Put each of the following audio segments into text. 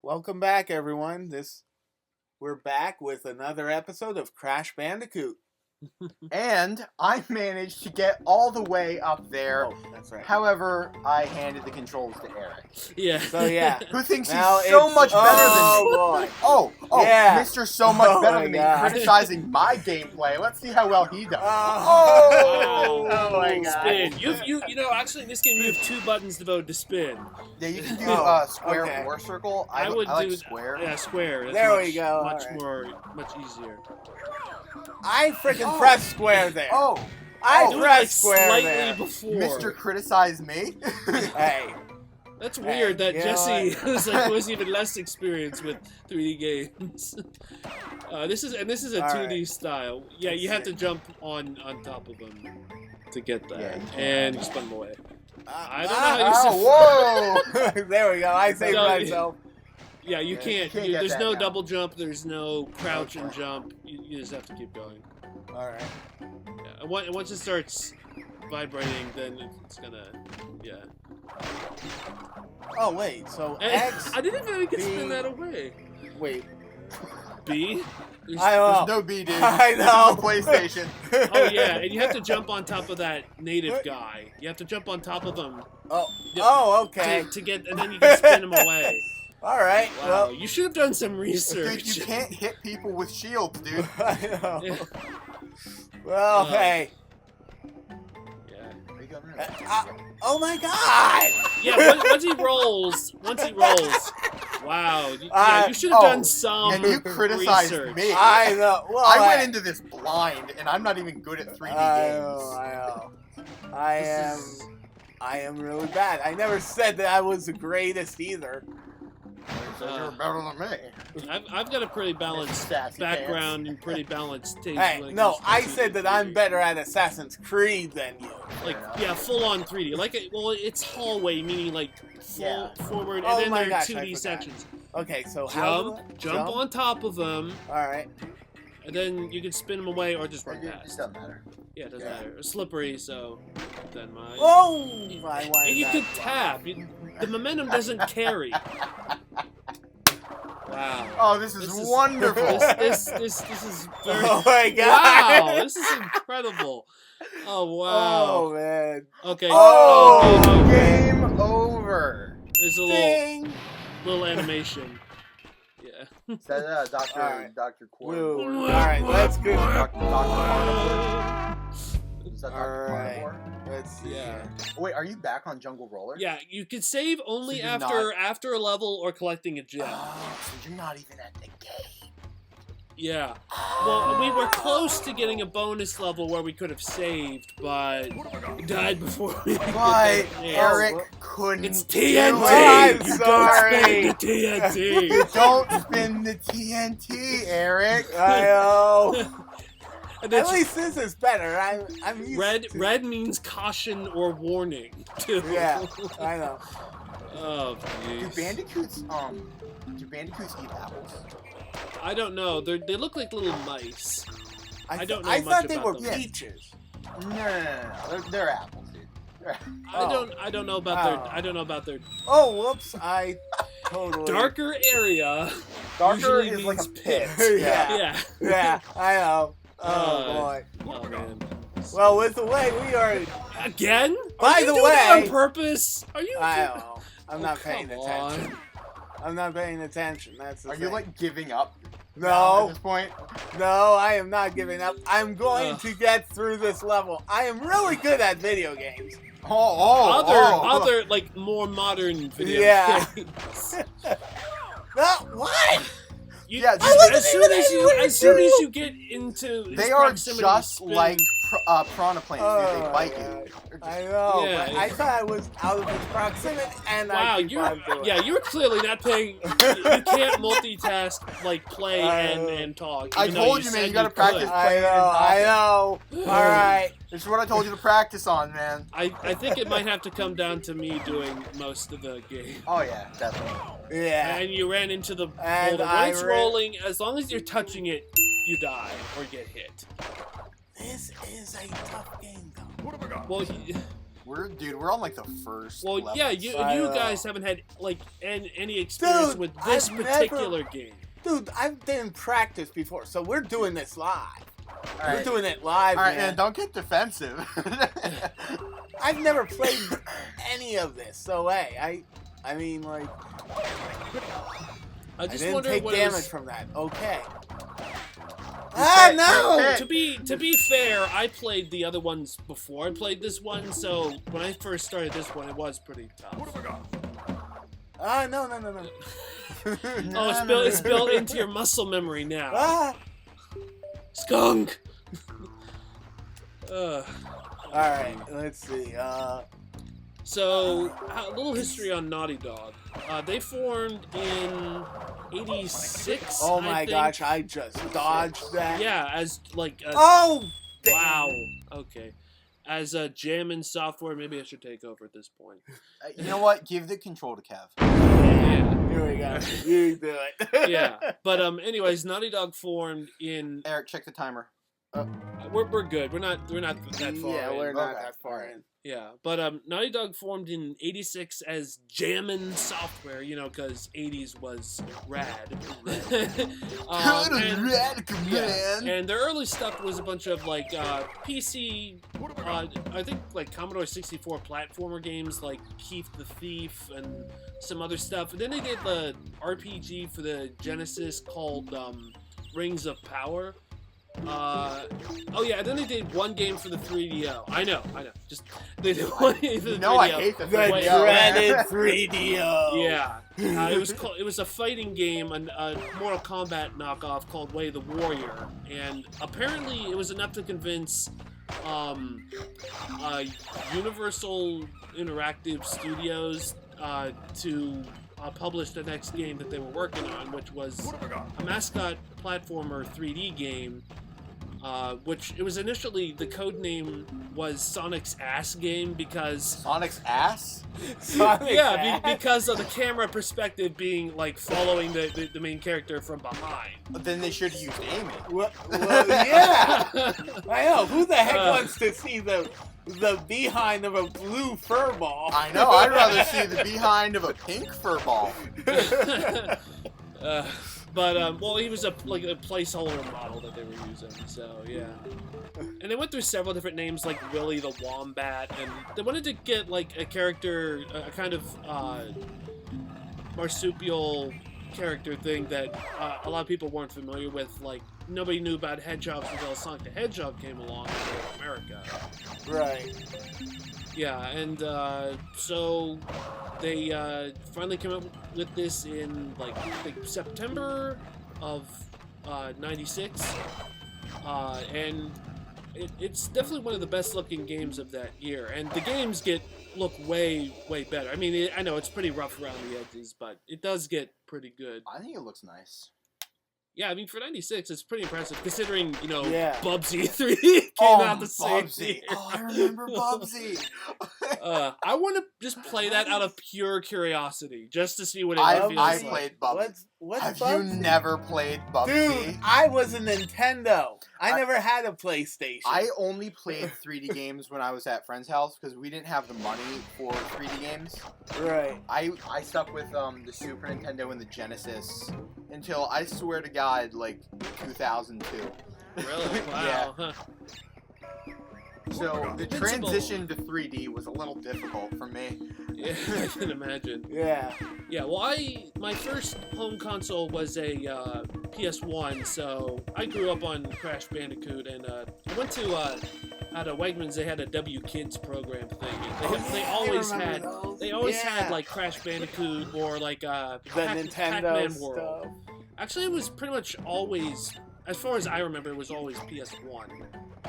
Welcome back, everyone. We're back with another episode of Crash Bandicoot. And I managed to get all the way up there. Oh, that's right. However, I handed the controls to Eric. Yeah. So yeah, Who thinks now he's so much better than me? boy. Oh, Yeah. Mr. So much Oh better my than me, God. criticizing my gameplay. Let's see how well he does. Oh, Oh my God. Spin. You know, actually in this game you have 2 buttons devoted to spin. Yeah, you can do square okay. or circle. I would like do square. Yeah, square. That's There much, we go, Much easier. I freaking pressed square there. Oh, I Do it, pressed like, square slightly there. before. Mr. Criticize me. Hey, That's weird that you know Jesse was even less experienced with 3D games. This is a All 2D right. style. Yeah, you have to jump on top of them to get that, Yeah, and you spin them away. I don't know how you Whoa! there we go. I saved No, myself. Yeah, you Yeah, can't. you can't get there's that no now. double jump. There's no crouch and jump. You just have to keep going. All right. Yeah. And once it starts vibrating, then it's gonna. Yeah. Oh wait. So And X. I didn't even get to spin B- that away. Wait. B. I know. There's no B, dude. I know. This is the PlayStation. Oh yeah, and you have to jump on top of that native guy. You have to jump on top of him Oh, okay. to get, and then you can spin him away. All right. Wow, Well, you should have done some Dude, research. you can't hit people with shields, dude. I know. Yeah. Well, Uh, hey. Yeah. Oh my God! Yeah. Once he rolls. Wow. Yeah, you should have done some And you criticized research. me. I know. Well, I went into this blind, and I'm not even good at 3D I games. know. I This am. is- I am really bad. I never said that I was the greatest either. You're better than me. I've got a pretty balanced Sassy background and pretty balanced taste. Hey, when it no, comes to I 2D. said that I'm better at Assassin's Creed than you. Like, yeah, full on 3D. Like, well, it's hallway, meaning like Yeah. forward, and Oh then my there are gosh, I 2D forgot. sections. Okay, so how do I Jump on top of them, All right. and then you can spin them away or just run It past. doesn't matter. Yeah, it doesn't Yeah. matter. It's slippery, so then my. Oh! I went And you that could far. tap. The momentum doesn't carry. Wow. Oh, this is wonderful. This is very. Oh my God! Wow, this is incredible. Oh wow. Oh man! Okay. Oh, okay. game over. There's a Ding! little animation. Yeah. Is that Dr. Alright. Dr. Woo. Corn? All right, let's go. Dr. Carnivore? Is that Dr. Alright. Carnivore? Let's see. Yeah. here. Oh, wait, are you back on Jungle Roller? Yeah, you can save only So you're after a level or collecting a gem. Oh, so you're not even at the game. Yeah. Well, we were close to getting a bonus level where we could have saved, but we died before we could But get there. Eric couldn't. It's do TNT! it. I'm You sorry. don't spend the TNT! You don't spin the TNT, Eric. I know. And then At least this is better. I'm used to. red means caution or warning, too. Yeah, I know. Oh, Do jeez. bandicoots eat apples? I don't know. They look like little mice. I don't know I much thought they about were them. peaches. No. They're apples, dude. I don't know about Oh. I don't know about their Oh, whoops! I totally. darker area. Darker Usually is like a means pit. Yeah. Yeah. Yeah, I know. Oh Uh, boy. Oh man. Well, with the way we are, Again? By Are you the doing that way- on purpose? Are you? I don't know. I'm Oh, not paying come attention. on. I'm not paying attention. That's the Are thing. you like giving up? At No, this point. no, I am not giving up. I'm going Ugh. to get through this level. I am really good at video games. Other like more modern video Yeah. games. No, what? You, Yeah, as, wasn't as soon as you even as soon as into- you get into his They are proximity, just spin- like piranha plants, dude. They Oh, bite God. you. They're just- I know, Yeah, but yeah. I thought I was out of its proximity, and Wow, I keep you're on doing it. you're clearly not paying. You can't multitask like play and talk. I even though told you, man, said you gotta could. practice. I know. All right. This is what I told you to practice on, man. I think it might have to come down to me doing most of the game. Oh yeah, definitely. Yeah. And you ran into the And boulder. When I it's ran- rolling, as long as you're touching it, you die or get hit. This is a tough game, though. Well, We're on like the first. Well, level. yeah, you know. guys haven't had like any experience Dude, with this I've particular game. Dude, I've been in practice before, so we're doing this live. All We're right. doing it live, All right, man. man, don't get defensive. I've never played any of this, so hey, I mean, like, I I just didn't wonder take what it damage was. from that. Okay. Hey, No! hey, To be fair, I played the other ones before I played this one, so when I first started this one, it was pretty tough. No. Oh, it's built into your muscle memory now. Ah! Skunk. Alright, let's see. So, a little history on Naughty Dog. They formed in '86. Oh I my think. gosh, I just dodged that. Yeah, as like a, Oh! Damn. wow. Okay. As a Jammin' software, maybe I should take over at this point. You know what? Give the control to Kev. Yeah. Here we go. You do it. Yeah. But anyways, Naughty Dog formed in. Eric, check the timer. We're good. We're not that far. Yeah, in. we're not Okay. that far in. Yeah, but Naughty Dog formed in '86 as Jammin' Software, you know, because '80s was rad. Radical, man. And their early stuff was a bunch of like PC, I think like Commodore 64 platformer games like Keith the Thief and some other stuff. And then they did the RPG for the Genesis called Rings of Power. Oh yeah, and then they did one game for the 3DO. I know. Just they did one game for the 3DO. I hate the The 3DO. dreaded 3DO. Yeah, it was a fighting game, a Mortal Kombat knockoff called Way of the Warrior, and apparently it was enough to convince Universal Interactive Studios to publish the next game that they were working on, which was a mascot platformer 3D game. Which it was initially, the code name was Sonic's Ass Game because Sonic's ass? because of the camera perspective being like following the main character from behind. But then they should have used aiming. Well, yeah. I know. Who the heck wants to see the behind of a blue fur ball? I know. I'd rather see the behind of a pink fur ball. But well, he was a placeholder model that they were using, so yeah. And they went through several different names like Willy the Wombat, and they wanted to get like a character, a kind of marsupial character thing that a lot of people weren't familiar with. Like nobody knew about hedgehogs until Sonic the Hedgehog came along in America. Right. Yeah, and so they finally came up with this in like I think September of '96, and it's definitely one of the best looking games of that year. And the games look way better. I mean, I know it's pretty rough around the edges, but it does get pretty good. I think it looks nice. Yeah, I mean, for '96, it's pretty impressive considering, you know, Yeah. Bubsy 3 came out the same Bubsy. year. Oh, I remember Bubsy. I want to just play that out of pure curiosity, just to see what it I feels like. played Bubsy. What's Have Bubsy? you never played Bubsy? Dude, I was a Nintendo. I never had a PlayStation. I only played 3D games when I was at friend's house because we didn't have the money for 3D games. Right. I stuck with the Super Nintendo and the Genesis until, I swear to God, like 2002. Really? Wow. Yeah. Huh. So the Invincible. transition to 3D was a little difficult for me. Yeah, I can imagine. Yeah. Yeah, well, my first home console was a PS1, so I grew up on Crash Bandicoot, and I went to at a Wegmans. They had a W Kids program thing. And they always had had like Crash Bandicoot or like the Nintendo Pac-Man World. stuff. Actually, it was pretty much always, as far as I remember, it was always PS1,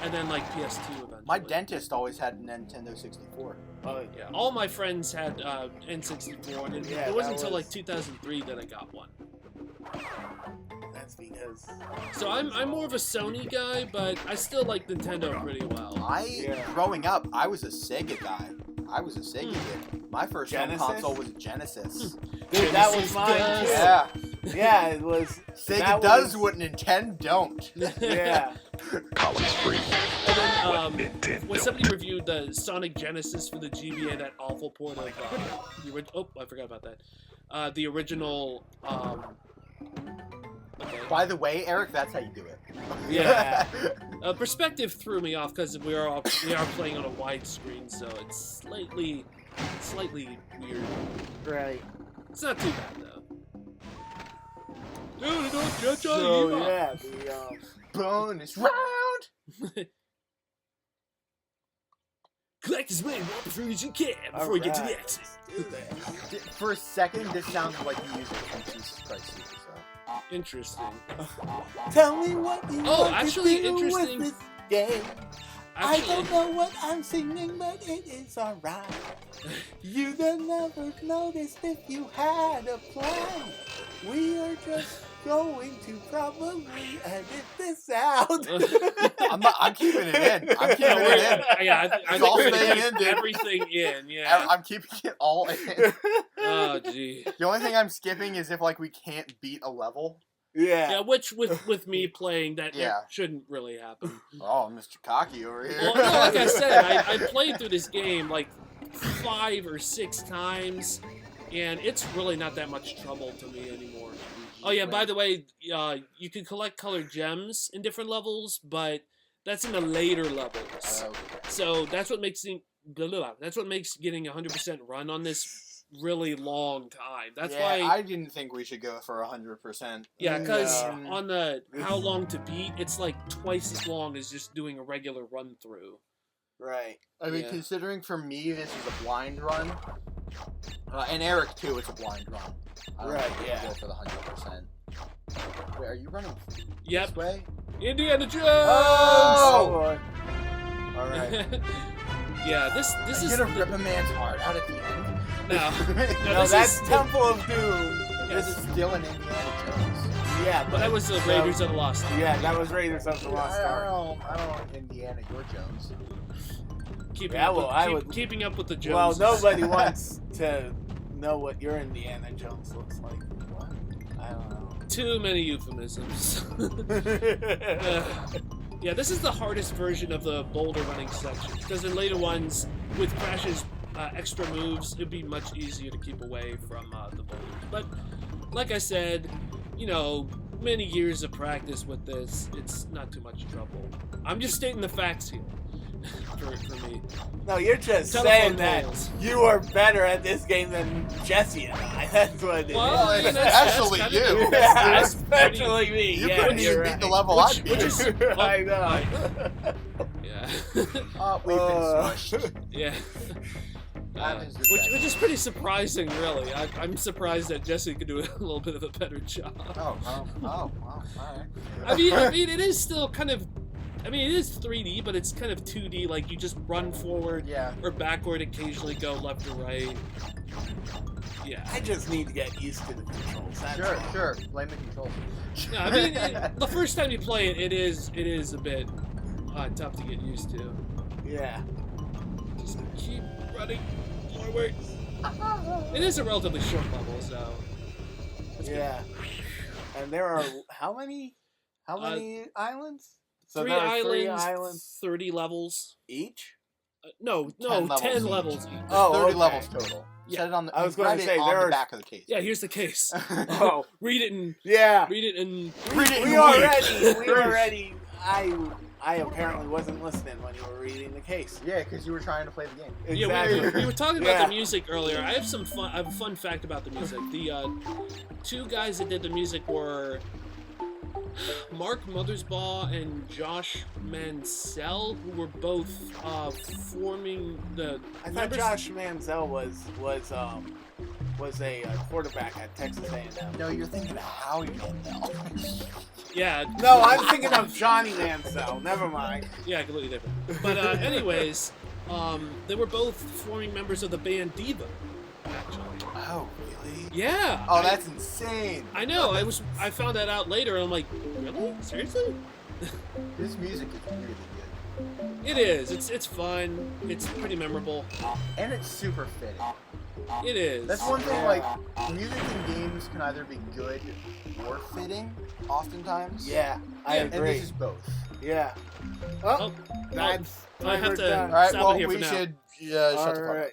and then like PS2 eventually. My dentist always had a Nintendo 64. Oh, Yeah, all my friends had N64, and it Yeah, wasn't that until was- like 2003 that I got one. that's because. So I'm more of a Sony guy, but I still like Nintendo pretty well. Yeah. Growing up, I was a Sega guy. I was a Sega kid. My first home Genesis? console was a Genesis. Dude, that was Genesis mine does. too. Yeah. Yeah, it was. Sega that does was- what Nintendo don't. Yeah. College free. And then, Nintendo. when somebody reviewed the Sonic Genesis for the GBA, that awful port of the original. Oh, I forgot about that. The original. Okay. By the way, Eric, that's how you do it. Yeah. Perspective threw me off because we are playing on a widescreen, so it's slightly weird. Right. It's not too bad though. Dude, don't judge on So you. yeah, the Bonus round. Collect as many whoppers as you can before you get to the Alright. exit. For a second, this sounded like music from Jesus Christ Superstar. Interesting. Tell me what you Oh, want actually, to do interesting. with this game. I Actually, don't know what I'm singing, but it is alright. You'd have never noticed if you had a plan. We are just going to probably edit this out. I'm keeping it in. I'm keeping it in. Yeah, I It's all think we're staying gonna in, keep dude. everything in. Yeah. I'm keeping it all in. Oh, gee. The only thing I'm skipping is if like we can't beat a level. Yeah, Yeah. which with me playing that Yeah. shouldn't really happen. Oh, Mr. Cocky over here. Well, no, like I said, I played through this game like 5 or 6 times, and it's really not that much trouble to me anymore. Oh yeah, by the way, you can collect colored gems in different levels, but that's in the later levels. So that's what makes getting 100% run on this really long time. That's yeah, why. I didn't think we should go for 100%. Yeah, because No. on the how long to beat, it's like twice as long as just doing a regular run through. Right. I mean, Yeah. considering for me this is a blind run, and Eric too, it's a blind run. I don't Right, think we yeah. can go for the 100%. Wait, are you running Yep, this way? Indiana Jones. Oh! Alright. Yeah, this is You're gonna rip a man's heart out at the end. no. No, this that's is- Temple of Doom. Yeah, This is still an Indiana Jones. Yeah, But that was the Raiders of the Lost Ark. Yeah, that was Raiders of the Lost Ark. I don't want Indiana, you're Jones. Keeping Yeah, up well, with, I keep- would- keeping up with the Well, Joneses. nobody wants to know what your Indiana Jones looks like. What? I don't know. Too many euphemisms. Yeah, this is the hardest version of the boulder running section because in later ones, with Crash's extra moves, it'd be much easier to keep away from the boulders. But like I said, you know, many years of practice with this, it's not too much trouble. I'm just stating the facts here for me. No, you're just Telephone saying that poles. you are better at this game than Jesse and I. That's what it is. Well, I mean, Especially that's you. kinda- Yeah, that's pretty- especially me. You yeah, couldn't you're even right. beat the level I beat. which is I know. yeah. Oh, we've been smushed. Yeah. That is the Which best. is pretty surprising, really. I'm surprised that Jesse could do a little bit of a better job. Oh, alright. I mean, it is still kind of. I mean, it is 3D, but it's kind of 2D. Like you just run forward Yeah. or backward, occasionally go left or right. Yeah. I just need to get used to the controls. That's all. Sure. Blame the controls. No, I mean, the first time you play it, it is a bit tough to get used to. Yeah. Just keep running forward. It is a relatively short level, so. that's good. Yeah. And there are how many islands? So Three there are three islands, islands 30 levels. each? No, 10 10 levels levels. each. each. Oh, 30 okay. levels total. Yeah. Said it on the, I was you gonna read it say, on there the are- back of the case. Yeah, here's the case. Oh, Read it and yeah. read it and Read it We in already weeks. I apparently wasn't listening when you were reading the case. Yeah, because you were trying to play the game. yeah. We were talking about Yeah. the music earlier. I have a fun fact about the music. The 2 guys that did the music were Mark Mothersbaugh and Josh Mansell, who were both forming the. I thought members- Josh Manziel was a quarterback at Texas A&M. No, you're thinking of Howie Mandel. Yeah. No, I'm thinking of Johnny Manziel. Never mind. Yeah, completely different. But anyways, they were both forming members of the band Diva. Actually. Oh, really? Yeah. Oh, that's insane. I know. I found that out later, and I'm like, really? Seriously? This music is really good. It is. It's fun. It's pretty memorable. And it's super fitting. It is. That's one thing. Yeah. Like music in games can either be good or fitting, oftentimes. Yeah, I Yeah. And agree. this is both. Yeah. Oh, That's I have timer to- All done. right. Stop it Well, here for we now. should shut the fuck up. All right.